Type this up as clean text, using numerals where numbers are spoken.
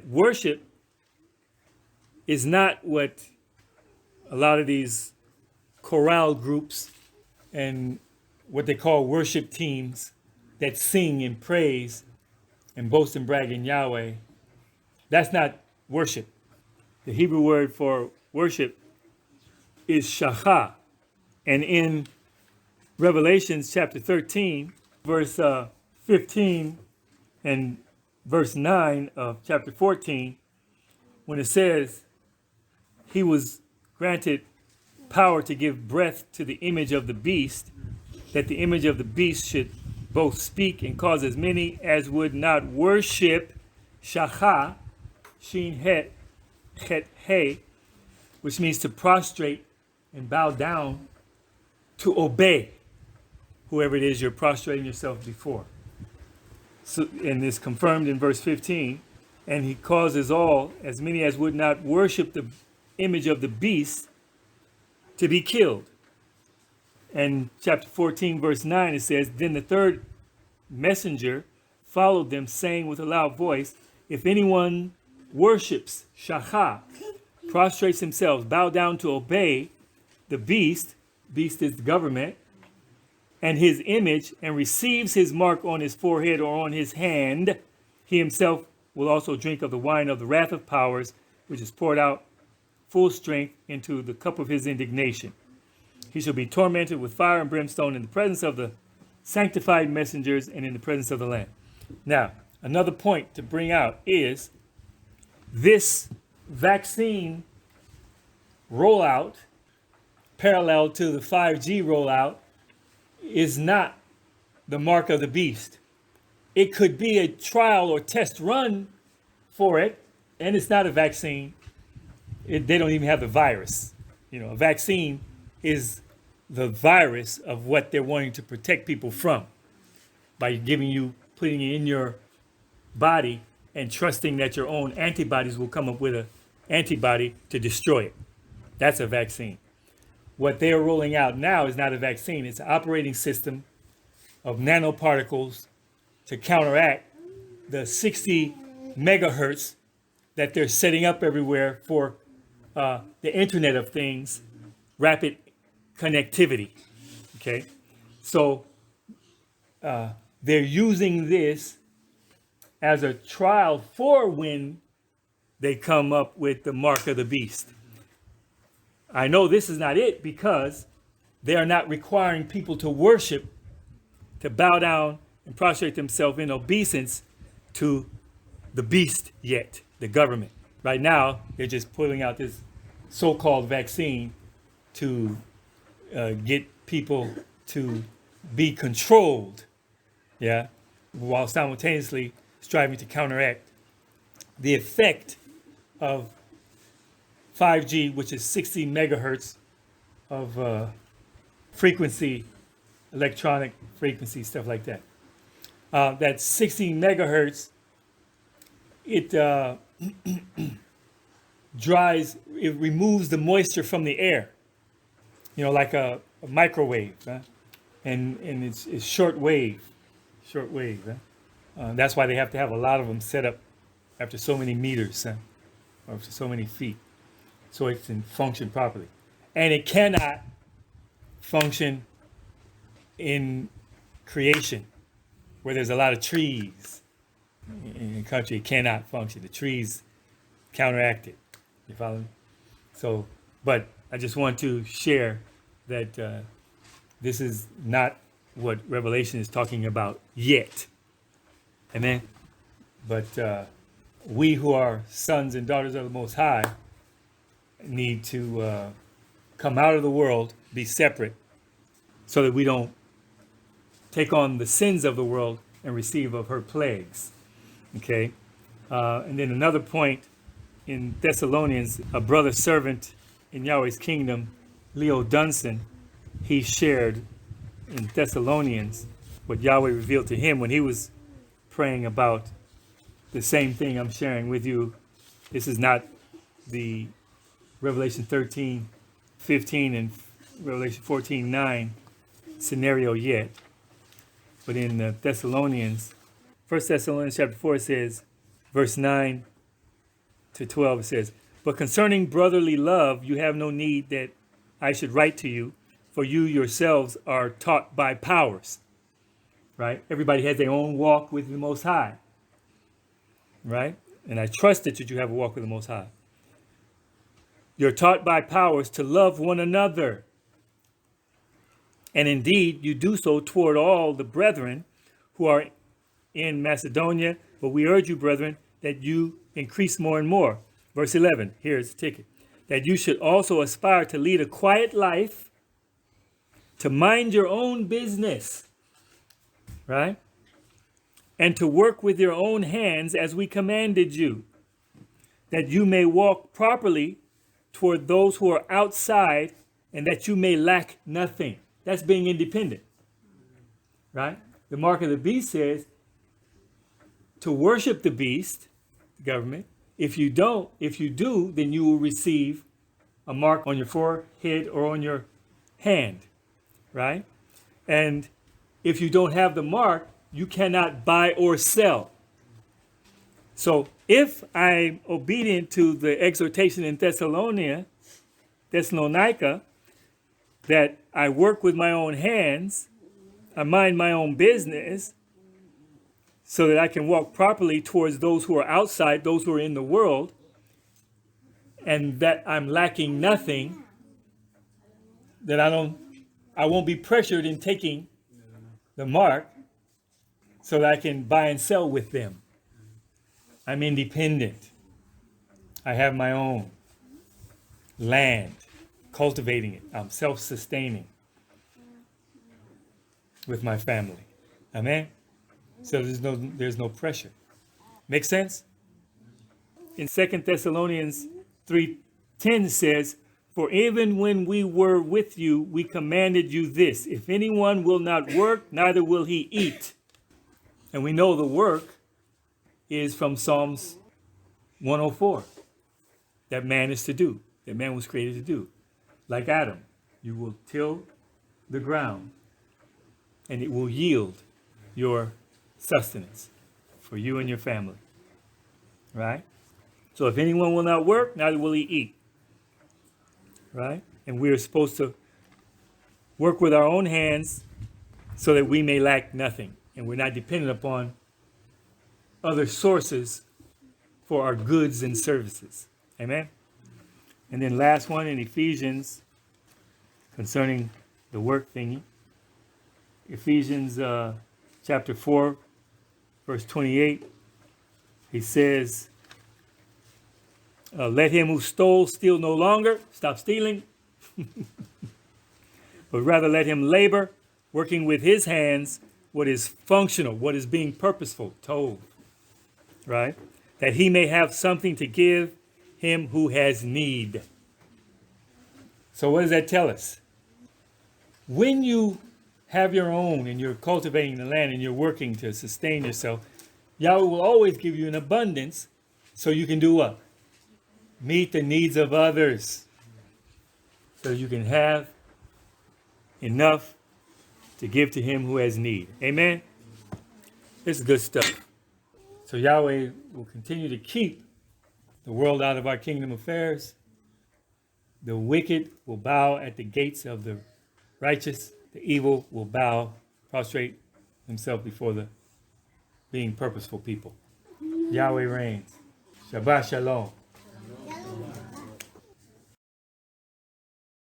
worship is not what a lot of these chorale groups and what they call worship teams that sing and praise and boast and brag in Yahweh. That's not worship. The Hebrew word for worship is shachah. And in Revelations chapter 13, verse 15 and verse 9 of chapter 14, when it says he was granted power to give breath to the image of the beast, that the image of the beast should both speak and cause as many as would not worship shachah, shin het, het he, which means to prostrate and bow down, to obey whoever it is you're prostrating yourself before. So, and it's confirmed in verse 15, and he causes all, as many as would not worship the image of the beast, to be killed. And chapter 14, verse 9, it says, then the third messenger followed them, saying with a loud voice, if anyone worships shachah, prostrates himself, bow down to obey the beast is the government, and his image, and receives his mark on his forehead or on his hand, he himself will also drink of the wine of the wrath of powers, which is poured out full strength into the cup of his indignation. He shall be tormented with fire and brimstone in the presence of the sanctified messengers and in the presence of the Lamb. Now, another point to bring out is this vaccine rollout, parallel to the 5G rollout, is not the mark of the beast. It could be a trial or test run for it, and it's not a vaccine. They don't even have the virus. A vaccine is the virus of what they're wanting to protect people from by putting it in your body and trusting that your own antibodies will come up with an antibody to destroy it. That's a vaccine. What they are rolling out now is not a vaccine. It's an operating system of nanoparticles to counteract the 60 megahertz that they're setting up everywhere for the Internet of Things, rapid connectivity. Okay, so they're using this as a trial for when they come up with the mark of the beast. I know this is not it because they are not requiring people to worship, to bow down and prostrate themselves in obeisance to the beast yet, the government. Right now, they're just pulling out this so-called vaccine to get people to be controlled, while simultaneously striving to counteract the effect of 5G, which is 60 megahertz of frequency, electronic frequency, stuff like that. That 60 megahertz, it it removes the moisture from the air, like a microwave, and it's short wave. That's why they have to have a lot of them set up after so many meters, or after so many feet, so it can function properly. And it cannot function in creation where there's a lot of trees. In the country, it cannot function. The trees counteract it. You follow me? So, but I just want to share that this is not what Revelation is talking about yet. Amen? But we who are sons and daughters of the Most High need to come out of the world, be separate, so that we don't take on the sins of the world and receive of her plagues. Okay? And then another point in Thessalonians, a brother servant in Yahweh's kingdom, Leo Dunson, he shared in Thessalonians what Yahweh revealed to him when he was praying about the same thing I'm sharing with you. This is not the Revelation 13:15 and Revelation 14:9 scenario yet. But in Thessalonians, 1 Thessalonians chapter 4 says, verse 9, to 12, it says, "But concerning brotherly love, you have no need that I should write to you, for you yourselves are taught by powers." Right? Everybody has their own walk with the Most High. Right? And I trust that you have a walk with the Most High. You're taught by powers to love one another. And indeed, you do so toward all the brethren who are in Macedonia. But we urge you, brethren, that you increase more and more. Verse 11, here's the ticket. That you should also aspire to lead a quiet life, to mind your own business, right? And to work with your own hands as we commanded you, that you may walk properly toward those who are outside, and that you may lack nothing. That's being independent, right? The mark of the beast says to worship the beast, the government. If you do, then you will receive a mark on your forehead or on your hand, right? And if you don't have the mark, you cannot buy or sell. So if I'm obedient to the exhortation in Thessalonica, that I work with my own hands, I mind my own business, so that I can walk properly towards those who are outside, those who are in the world, and that I'm lacking nothing, that I won't be pressured in taking the mark, so that I can buy and sell with them. I'm independent. I have my own land, cultivating it. I'm self-sustaining with my family. Amen? So there's no pressure. Make sense? In 2 Thessalonians 3:10 says, "For even when we were with you, we commanded you this: if anyone will not work, neither will he eat." And we know the work is from Psalms 104. That man is to do. That man was created to do. Like Adam, you will till the ground, and it will yield your sustenance for you and your family. Right? So if anyone will not work, neither will he eat. Right? And we are supposed to work with our own hands so that we may lack nothing. And we're not dependent upon other sources for our goods and services. Amen? And then last one in Ephesians, concerning the work thingy. Ephesians chapter 4, verse 28. He says, "Let him who stole steal no longer." Stop stealing. "But rather let him labor, working with his hands what is functional, what is being purposeful," told, right? "That he may have something to give him who has need." So what does that tell us? When you have your own and you're cultivating the land and you're working to sustain yourself, Yahweh will always give you an abundance so you can do what? Meet the needs of others. So you can have enough to give to him who has need. Amen? This is good stuff. So Yahweh will continue to keep the world out of our kingdom affairs. The wicked will bow at the gates of the righteous. The evil will bow, prostrate himself before the being purposeful people. Yahweh reigns. Shabbat shalom.